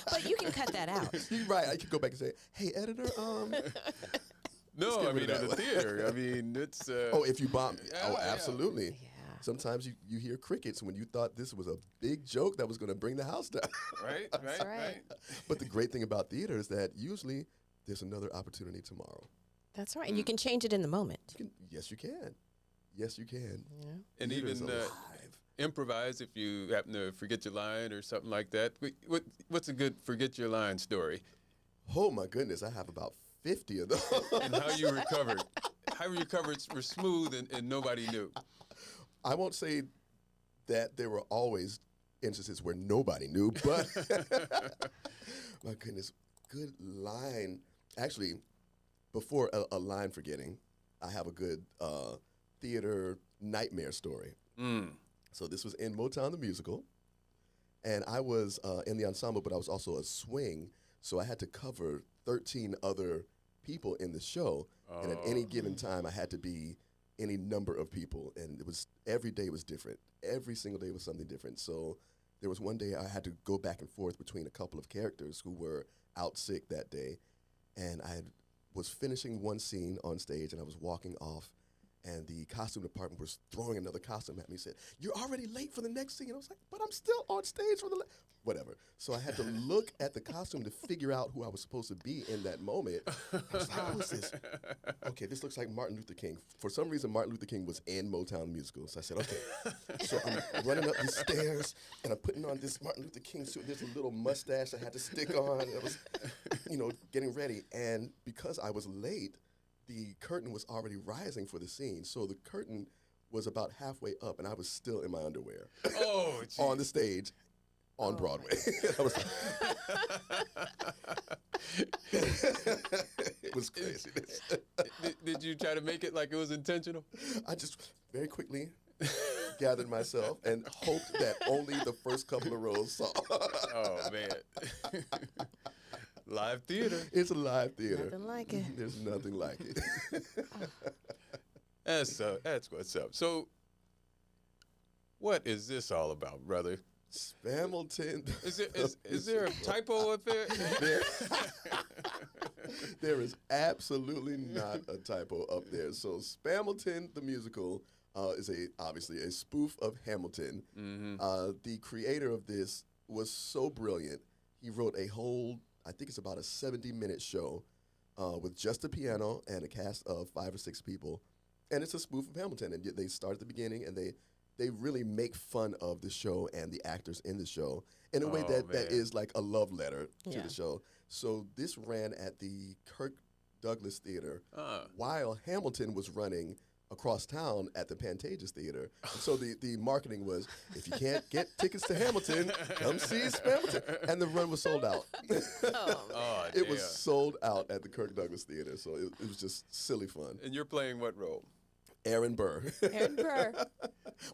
But you can cut that out. You're right. I could go back and say, hey, editor, No, get I rid mean, of in that the one. theater, I mean, it's... if you bomb. Yeah, yeah. Absolutely. Yeah. Sometimes you hear crickets when you thought this was a big joke that was going to bring the house down. Right. right. But the great thing about theater is that usually there's another opportunity tomorrow. That's right. And you can change it in the moment. Yes, you can. Yes, you can. Yeah. And Theater's even alive. improvise if you happen to forget your line or something like that. What's a good forget your line story? Oh, my goodness. I have about 50 of those. And how you recovered. How you recovered were smooth and nobody knew. I won't say that there were always instances where nobody knew, but my goodness, good line. Actually, before a line forgetting, I have a good theater nightmare story. So this was in Motown the musical, and I was in the ensemble, but I was also a swing, so I had to cover 13 other people in the show, and at any given time, I had to be any number of people, and every day was different. Every single day was something different. So there was one day I had to go back and forth between a couple of characters who were out sick that day, and I was finishing one scene on stage, and I was walking off, and the costume department was throwing another costume at me. Said, "You're already late for the next scene." And I was like, "But I'm still on stage for the whatever." So I had to look at the costume to figure out who I was supposed to be in that moment. I was like, "Who is this?" Okay, this looks like Martin Luther King. For some reason, Martin Luther King was in Motown musical. So I said, "Okay." So I'm running up the stairs, and I'm putting on this Martin Luther King suit. There's a little mustache I had to stick on. I was, getting ready. And because I was late, the curtain was already rising for the scene. So the curtain was about halfway up, and I was still in my underwear Oh, geez. on the stage on Broadway. I was it was crazy. Did you try to make it like it was intentional? I just very quickly gathered myself and hoped that only the first couple of rows saw. Oh, man. Live theater. It's a live theater. Nothing like it. There's nothing like it. That's what's up. So, what is this all about, brother? Spamilton. Is there a typo up there? There is absolutely not a typo up there. So Spamilton the musical is obviously a spoof of Hamilton. Mm-hmm. The creator of this was so brilliant. He wrote a whole, I think it's about a 70-minute show with just a piano and a cast of 5 or 6 people. And it's a spoof of Hamilton. And they start at the beginning, and they really make fun of the show and the actors in the show in a way that is like a love letter to the show. So this ran at the Kirk Douglas Theater while Hamilton was running across town at the Pantages Theater. And so the marketing was, if you can't get tickets to Hamilton, come see Hamilton. And the run was sold out. It was sold out at the Kirk Douglas Theater. So it was just silly fun. And you're playing what role? Aaron Burr. Aaron Burr.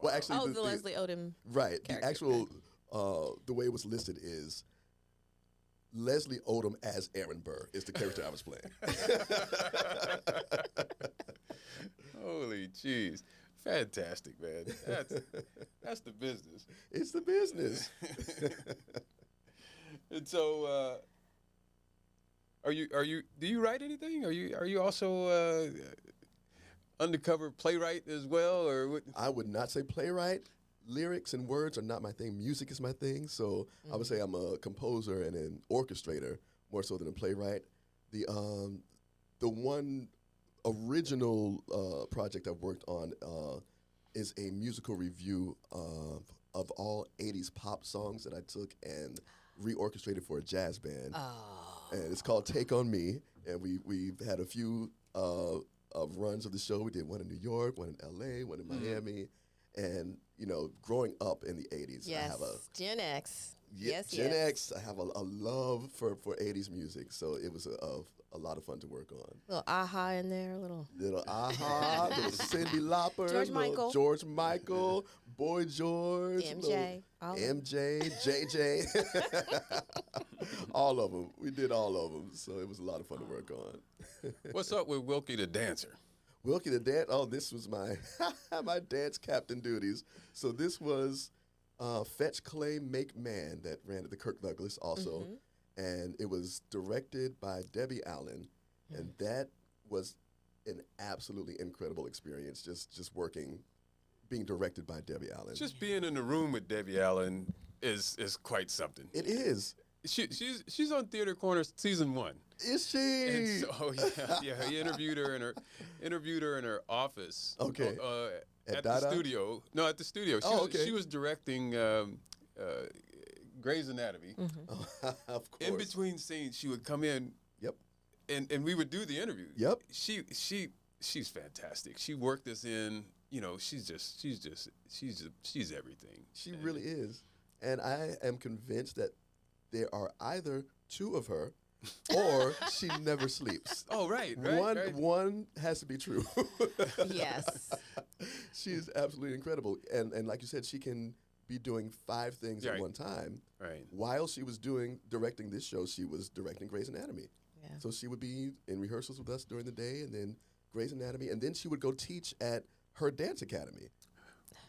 Well, actually, the Leslie Odom. Right. Character. The actual, the way it was listed is Leslie Odom as Aaron Burr is the character I was playing. Holy jeez. Fantastic, man. That's the business. It's the business. And so do you write anything? Are you also undercover playwright as well, or what? I would not say playwright. Lyrics and words are not my thing. Music is my thing. So I would say I'm a composer and an orchestrator more so than a playwright. The one original project I've worked on is a musical review of all 80s pop songs that I took and reorchestrated for a jazz band. And it's called Take On Me. And we've had a few runs of the show. We did one in New York, one in LA, one in Miami. And, you know, growing up in the 80s, Yes, I have Gen X. Gen X. I have a love for 80s music. So it was a lot of fun to work on. Little aha in there, little Aha, little Cyndi Lauper, George Michael, Boy George, MJ, JJ, all of them. We did all of them. So it was a lot of fun to work on. What's up with Wilkie the dancer? Wilkie the dance. Oh, this was my my dance captain duties. So this was Fetch Clay Make Man that ran at the Kirk Douglas also, and it was directed by Debbie Allen, and that was an absolutely incredible experience. Just being directed by Debbie Allen. Just being in the room with Debbie Allen is quite something. It is. She's on Theater Corner season 1. Is she? And so, he interviewed her in her office. Okay. At the studio. No, at the studio. She was directing Grey's Anatomy. Of course. In between scenes, she would come in. Yep. And we would do the interview. Yep. She's fantastic. She worked us in. You know, she's everything. She really is. And I am convinced that there are either two of her, or she never sleeps. Oh, right. One has to be true. Yes. She is absolutely incredible. And like you said, she can be doing 5 things at one time. Right. While she was directing this show, she was directing Grey's Anatomy. Yeah. So she would be in rehearsals with us during the day, and then Grey's Anatomy, and then she would go teach at her dance academy.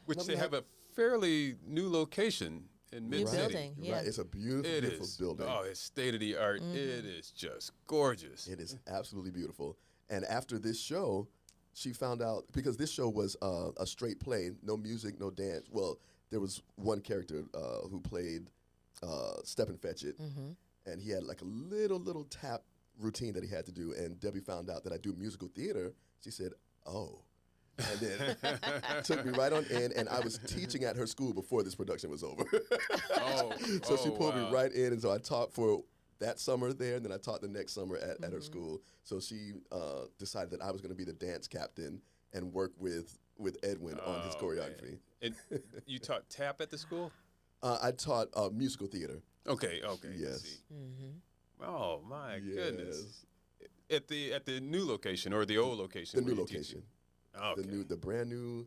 Which they have a fairly new location in Mid-City. Building, yeah. Right, it's a beautiful building. Oh, it's state-of-the-art. It is just gorgeous. It is absolutely beautiful. And after this show, she found out, because this show was a straight play, no music, no dance. Well, there was one character who played Step and Fetch It, and he had like a little tap routine that he had to do. And Debbie found out that I do musical theater. She said, "Oh." And then took me right on in, and I was teaching at her school before this production was over. So she pulled me right in, and so I taught for that summer there, and then I taught the next summer at her school. So she decided that I was going to be the dance captain and work with Edwin on his choreography. And you taught tap at the school? I taught musical theater. Okay. Yes. Oh my goodness! At the new location or the old location? The new location. Okay. The brand new,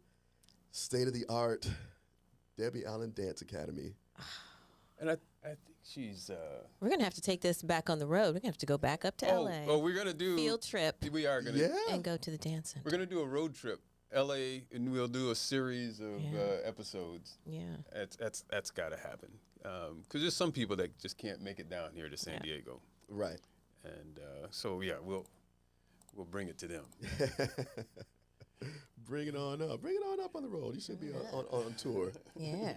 state of the art Debbie Allen Dance Academy. And I think she's. We're gonna have to take this back on the road. We're gonna have to go back up to LA. Oh, we're gonna do field trip. We are gonna. Yeah. And go to the dance center. We're gonna do a road trip, LA, and we'll do a series of episodes. Yeah. That's got to happen. Because there's some people that just can't make it down here to San Diego. Right. And so we'll bring it to them. Bring it on up. Bring it on up on the road. You should be on tour. Yeah.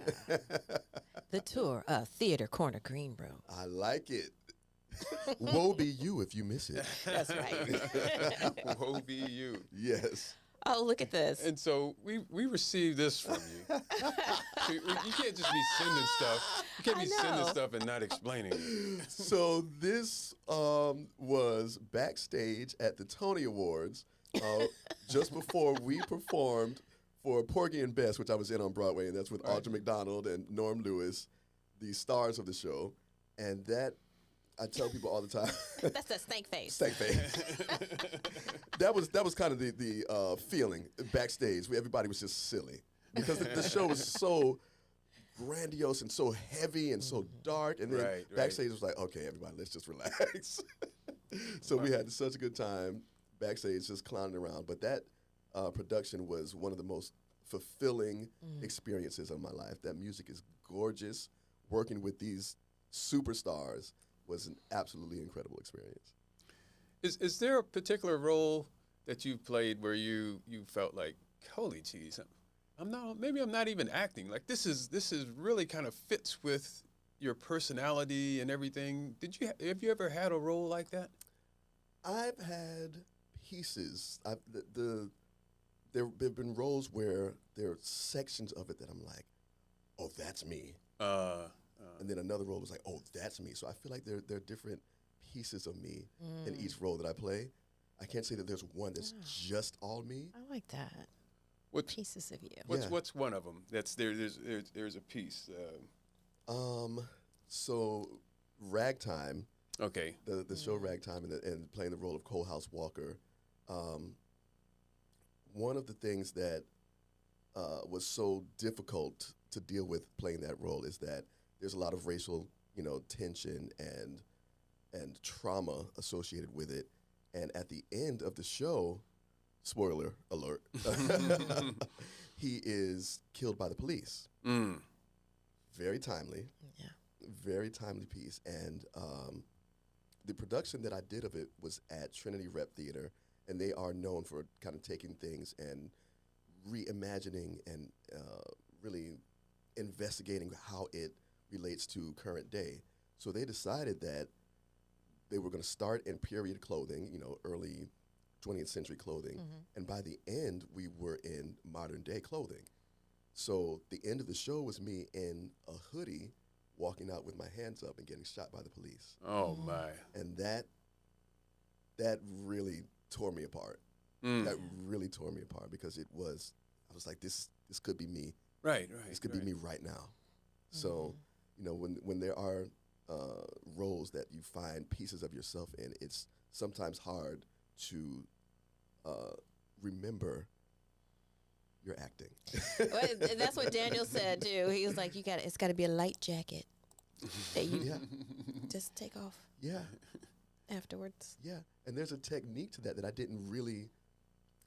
The tour of Theater Corner Greenboro. I like it. Woe be you if you miss it. That's right. Woe be you. Yes. Oh, look at this. And so we received this from you. So you can't just be sending stuff. You can't be sending stuff and not explaining it. So this was backstage at the Tony Awards. just before we performed for Porgy and Bess, which I was in on Broadway, and that's with Audra McDonald and Norm Lewis, the stars of the show. And that, I tell people all the time. That's a stank face. Stank face. that was kind of the feeling backstage, where everybody was just silly. Because the show was so grandiose and so heavy and so dark. And then backstage was like, okay, everybody, let's just relax. So we had such a good time backstage just clowning around. But that production was one of the most fulfilling experiences of my life. That music is gorgeous. Working with these superstars was an absolutely incredible experience. Is there a particular role that you've played where you felt like, holy jeez, maybe I'm not even acting. Like this is really kind of fits with your personality and everything. Have you ever had a role like that? I've had pieces. There have been roles where there are sections of it that I'm like, oh, that's me. And then another role was like, oh, that's me. So I feel like there are different pieces of me in each role that I play. I can't say that there's one that's just all me. I like that. What pieces of you? What's one of them? That's there's a piece. So Ragtime. Okay. The show Ragtime and playing the role of Coalhouse Walker. One of the things that was so difficult to deal with playing that role is that there's a lot of racial, tension and trauma associated with it. And at the end of the show, spoiler alert, he is killed by the police. Very timely. Yeah. Very timely piece. And the production that I did of it was at Trinity Rep Theater, and they are known for kind of taking things and reimagining and really investigating how it relates to current day. So they decided that they were going to start in period clothing, early 20th century clothing, and by the end, we were in modern day clothing. So the end of the show was me in a hoodie walking out with my hands up and getting shot by the police. Oh, my. And that really tore me apart. That really tore me apart because I was like, this could be me. Right. This could be me right now. So, when there are roles that you find pieces of yourself in, it's sometimes hard to remember your acting. Well, that's what Daniel said too. He was like, it's got to be a light jacket that you just take off. Yeah. Afterwards. Yeah, and there's a technique to that I didn't really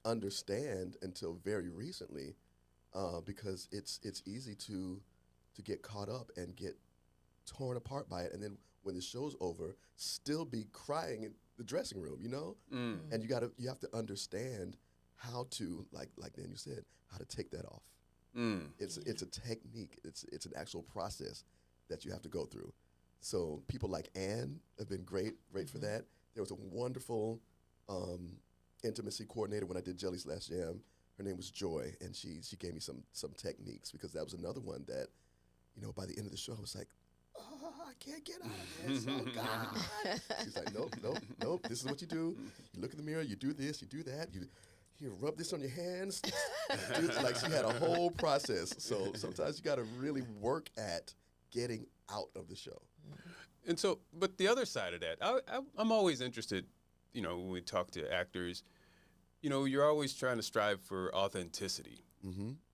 understand until very recently, because it's easy to get caught up and get torn apart by it, and then when the show's over, still be crying in the dressing room, And you have to understand how to, like Daniel said, how to take that off. It's a technique. It's an actual process that you have to go through. So people like Anne have been great for that. There was a wonderful intimacy coordinator when I did Jelly's Last Jam. Her name was Joy, and she gave me some techniques, because that was another one that, by the end of the show, I was like, oh, I can't get out of this. Oh, God. She's like, nope. This is what you do. You look in the mirror. You do this. You do that. You rub this on your hands. Like, she had a whole process. So sometimes you got to really work at getting out of the show. And so, but the other side of that, I'm always interested, when we talk to actors, you're always trying to strive for authenticity,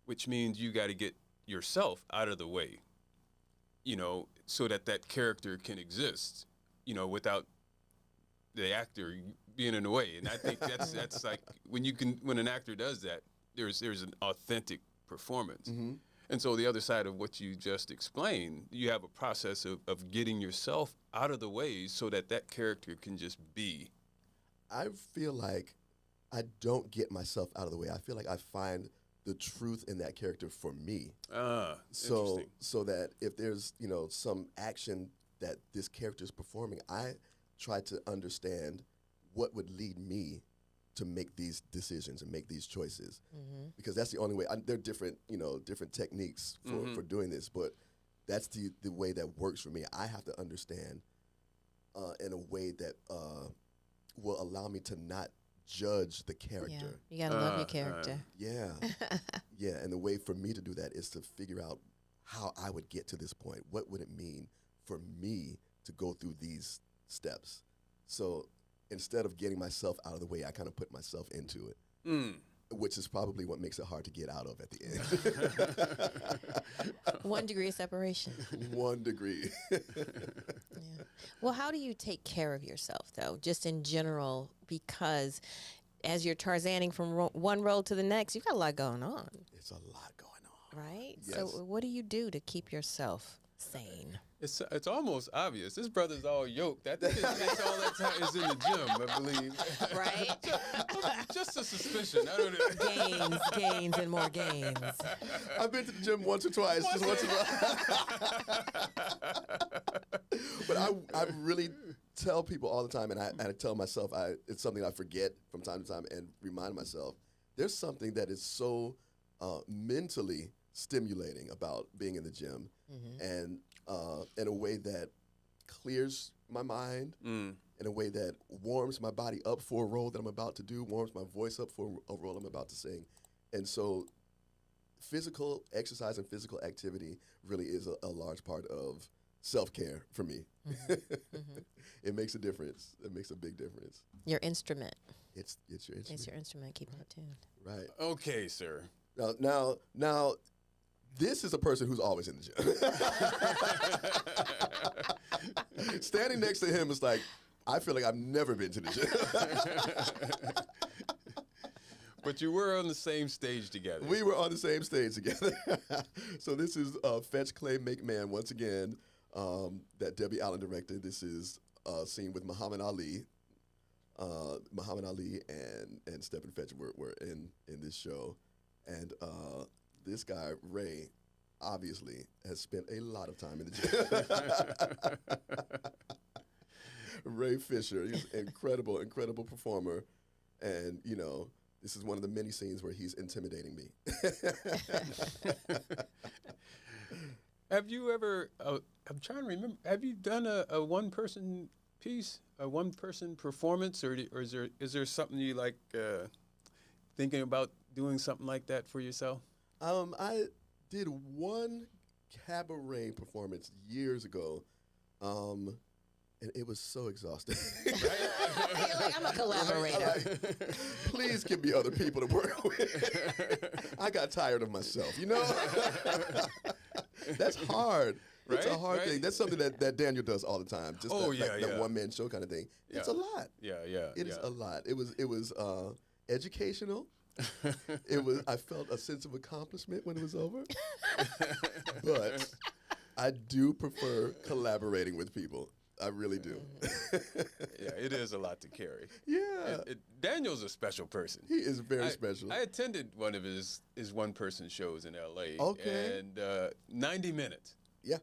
which means you got to get yourself out of the way, so that character can exist, without the actor being in the way. And I think that's like when an actor does that, there's an authentic performance. And so the other side of what you just explained, you have a process of getting yourself out of the way so that character can just be. I feel like I don't get myself out of the way. I feel like I find the truth in that character for me. Interesting. So that if there's, some action that this character is performing, I try to understand what would lead me to make these decisions and make these choices, because that's the only way. There are different techniques for doing this, but that's the way that works for me. I have to understand in a way that will allow me to not judge the character. You gotta love your character. Yeah. Yeah, and the way for me to do that is to figure out how I would get to this point. What would it mean for me to go through these steps? So instead of getting myself out of the way, I kind of put myself into it, which is probably what makes it hard to get out of at the end. 1 degree of separation. 1 degree. Yeah. Well, how do you take care of yourself, though, just in general? Because as you're Tarzaning from one role to the next, you've got a lot going on. It's a lot going on. Right? Yes. So what do you do to keep yourself sane? It's almost obvious. This brother's all yoked. I think it's all that time is in the gym, I believe. Right? Just a suspicion. I don't know. Gains, and more gains. I've been to the gym once or twice, just once in a while. But I really tell people all the time, and I tell myself, it's something I forget from time to time and remind myself, there's something that is so mentally stimulating about being in the gym, and in a way that clears my mind, in a way that warms my body up for a role that I'm about to do, warms my voice up for a role I'm about to sing. And so physical exercise and physical activity really is a large part of self-care for me. It makes a difference. It makes a big difference. Your instrument. It's your instrument. It's your instrument keeping it tuned. Right. Okay, sir. Now, this is a person who's always in the gym. Standing next to him is like, I feel like I've never been to the gym. But you were on the same stage together. We were on the same stage together. So this is Fetch Clay Make Man once again, that Debbie Allen directed. This is a scene with Muhammad Ali. Muhammad Ali and Stephen Fetch were in this show. And this guy, Ray, obviously has spent a lot of time in the gym. Ray Fisher, he's an incredible performer. And, you know, this is one of the many scenes where he's intimidating me. Have you ever, I'm trying to remember, have you done a one-person piece, a one-person performance, or is there something you like thinking about doing something like that for yourself? I did one cabaret performance years ago, and it was so exhausting. Like, I'm a collaborator. Please give me other people to work with. I got tired of myself, you know? That's hard. It's a hard thing. That's something that Daniel does all the time. Just that one-man show kind of thing. It's a lot. It is a lot. It was educational. I felt a sense of accomplishment when it was over. But I do prefer collaborating with people. I really do. Yeah, it is a lot to carry. Yeah. Daniel's a special person. He is very special. I attended one of his one-person shows in L.A. Okay. And 90 minutes. Yeah.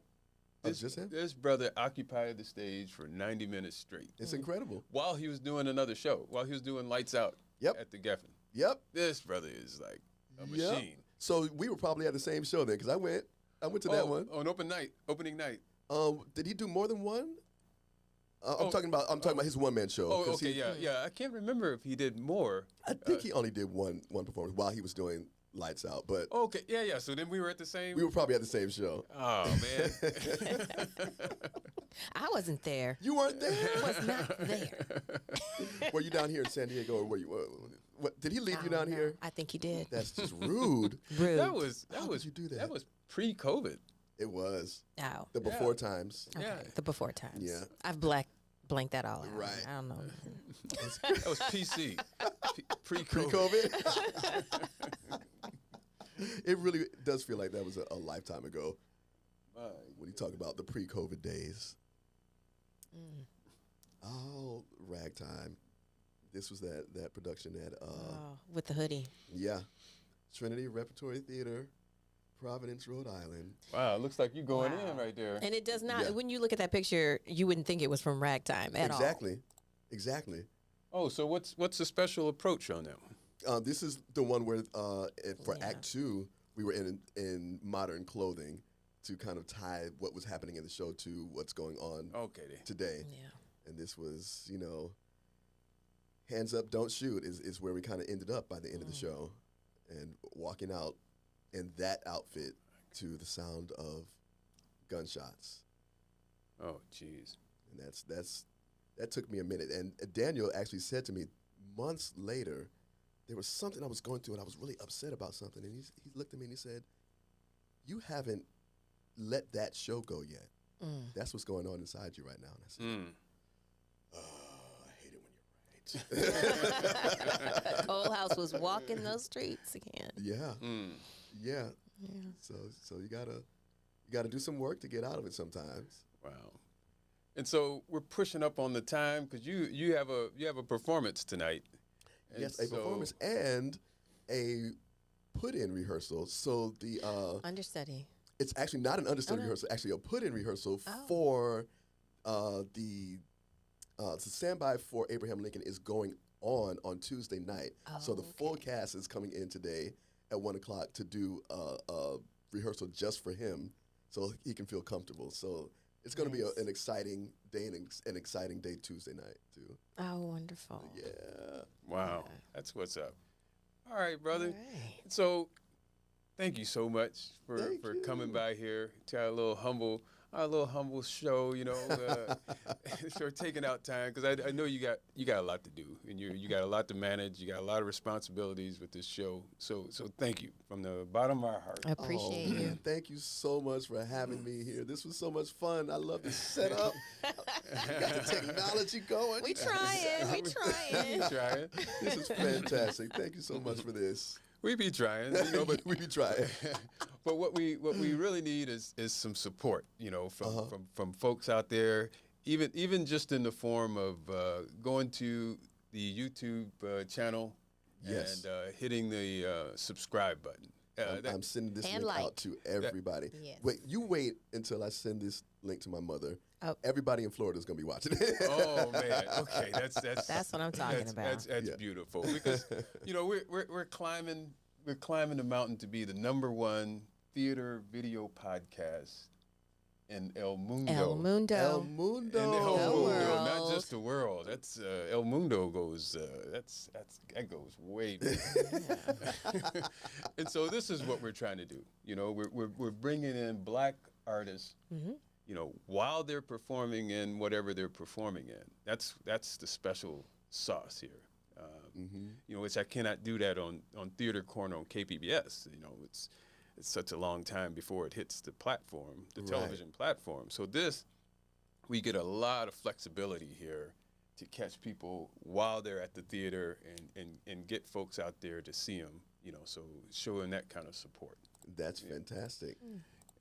This brother occupied the stage for 90 minutes straight. It's incredible. While he was doing another show, while he was doing Lights Out at the Geffen. Yep. This brother is like a machine. So we were probably at the same show then, because I went to that one. On opening night. Did he do more than one? I'm talking about his one-man show. Oh, okay, yeah. I can't remember if he did more. I think he only did one performance while he was doing Lights Out. But okay, yeah. So then we were at the same. We were probably at the same show. Oh man. I wasn't there. You weren't there. I was not there. Were you down here in San Diego, or were you? What did he leave you down here? I think he did. That's just rude. Rude. That was. How would you do that? That was pre-COVID. It was. Oh. The before times. Okay. Yeah. The before times. Yeah. I've blanked that all out. Right. I don't know. That was PC. Pre-COVID. Pre-COVID. It really does feel like that was a lifetime ago. When you talk about the pre-COVID days. Oh, Ragtime. This was that production at with the hoodie. Yeah. Trinity Repertory Theater, Providence, Rhode Island. Wow, it looks like you going in right there. And it does not, when you look at that picture, you wouldn't think it was from Ragtime at all. Exactly. Oh, so what's the special approach on that one? This is the one where for Act 2, we were in modern clothing to kind of tie what was happening in the show to what's going on today. Yeah. And this was, hands up, don't shoot is where we kind of ended up by the end of the show, and walking out in that outfit to the sound of gunshots. Oh, jeez. And that took me a minute. And Daniel actually said to me months later, there was something I was going through and I was really upset about something. And he looked at me and he said, "You haven't let that show go yet. That's what's going on inside you right now." And I said, I hate it when you're right. Cole House was walking those streets again. Yeah. Yeah. So you gotta do some work to get out of it sometimes. Wow. And so we're pushing up on the time because you have a performance tonight. And yes, a performance and a put-in rehearsal. So the understudy. It's actually not an understudy rehearsal. Actually, a put-in rehearsal for the standby for Abraham Lincoln is going on Tuesday night. So the full cast is coming in today at 1:00 to do a rehearsal just for him, so he can feel comfortable. So it's going to be an exciting day and an exciting day Tuesday night too. Oh, wonderful! Yeah. Wow, that's what's up. All right, brother. All right. So thank you so much for coming by here to our little humble show, for taking out time because I know you got a lot to do and you got a lot to manage. You got a lot of responsibilities with this show. So thank you from the bottom of our heart. I appreciate you. Thank you so much for having me here. This was so much fun. I love the setup. You got the technology going. We trying. This is fantastic. Thank you so much for this. We be trying, but we be trying. But what we really need is some support, from folks out there, even just in the form of going to the YouTube channel and hitting the subscribe button. I'm sending this link out to everybody. Yes. Wait until I send this link to my mother. Oh. Everybody in Florida is going to be watching it. Oh man, okay, that's what I'm talking about. That's beautiful because we're climbing the mountain to be the #1 theater video podcast in El Mundo. El Mundo. El Mundo. In El Mundo, world. not just the world. That's El Mundo goes. That goes way big. And so this is what we're trying to do. We're bringing in Black artists. Mm-hmm. While they're performing in whatever they're performing in. That's the special sauce here. Which I cannot do that on Theater Corner on KPBS. It's such a long time before it hits the platform, the television platform. So we get a lot of flexibility here to catch people while they're at the theater and get folks out there to see them. So showing that kind of support. That's fantastic.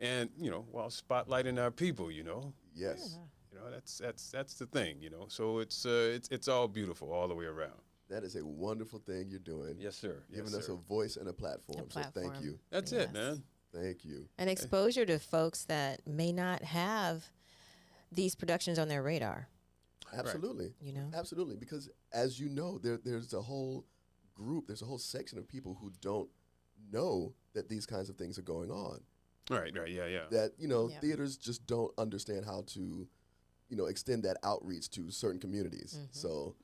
And while spotlighting our people, Yes. that's the thing, So it's all beautiful all the way around. That is a wonderful thing you're doing. Yes, sir. Giving us a voice and a platform. So thank you. That's it, man. Thank you. And exposure to folks that may not have these productions on their radar. Absolutely. Absolutely. Because as you know, there's a whole group, there's a whole section of people who don't know that these kinds of things are going on. Right, yeah. That, theaters just don't understand how to, extend that outreach to certain communities. Mm-hmm. So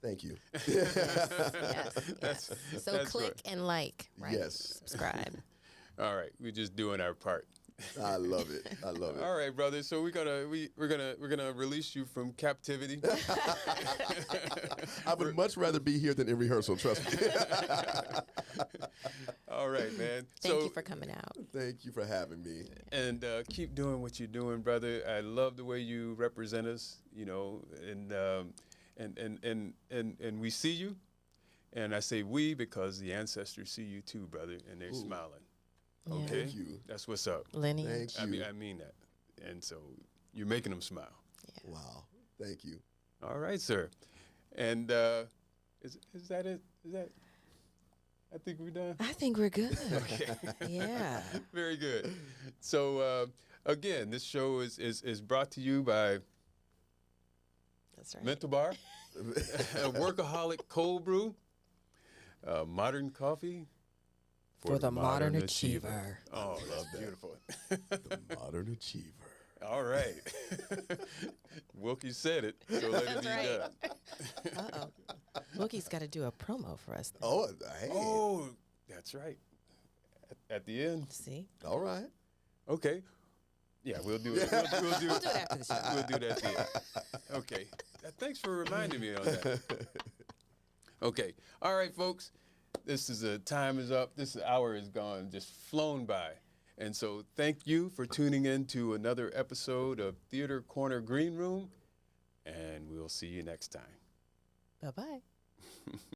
thank you. Yes. So click and like, right? Yes. Subscribe. All right, we're just doing our part. I love it. All right, brother. So we're gonna release you from captivity. I would much rather be here than in rehearsal. Trust me. All right, man. Thank you for coming out. Thank you for having me. And keep doing what you're doing, brother. I love the way you represent us. And we see you. And I say we because the ancestors see you too, brother, and they're smiling. Yeah. Okay, Thank you. That's what's up. Lineage. Thank you. I mean that, and so you're making them smile. Yeah. Wow. Thank you. All right, sir. And is that it? Is that? I think we're done. I think we're good. Okay. Yeah. Very good. So again, this show is brought to you by That's right. Mental Bar, Workaholic Cold Brew, Modern Coffee. For the modern achiever. Oh, that's beautiful. The modern achiever. All right. Wilkie said it, so let it be right. done. Uh-oh. Wilkie's got to do a promo for us. Then. Oh, hey. Oh, that's right. At the end. See? All right. Okay. Yeah, we'll do it. We'll do We'll do it after the show. We'll do that at the end. Okay. Thanks for reminding me on that. Okay. All right, folks. Time is up. This hour is gone, just flown by. And so thank you for tuning in to another episode of Theater Corner Green Room, and we'll see you next time. Bye-bye.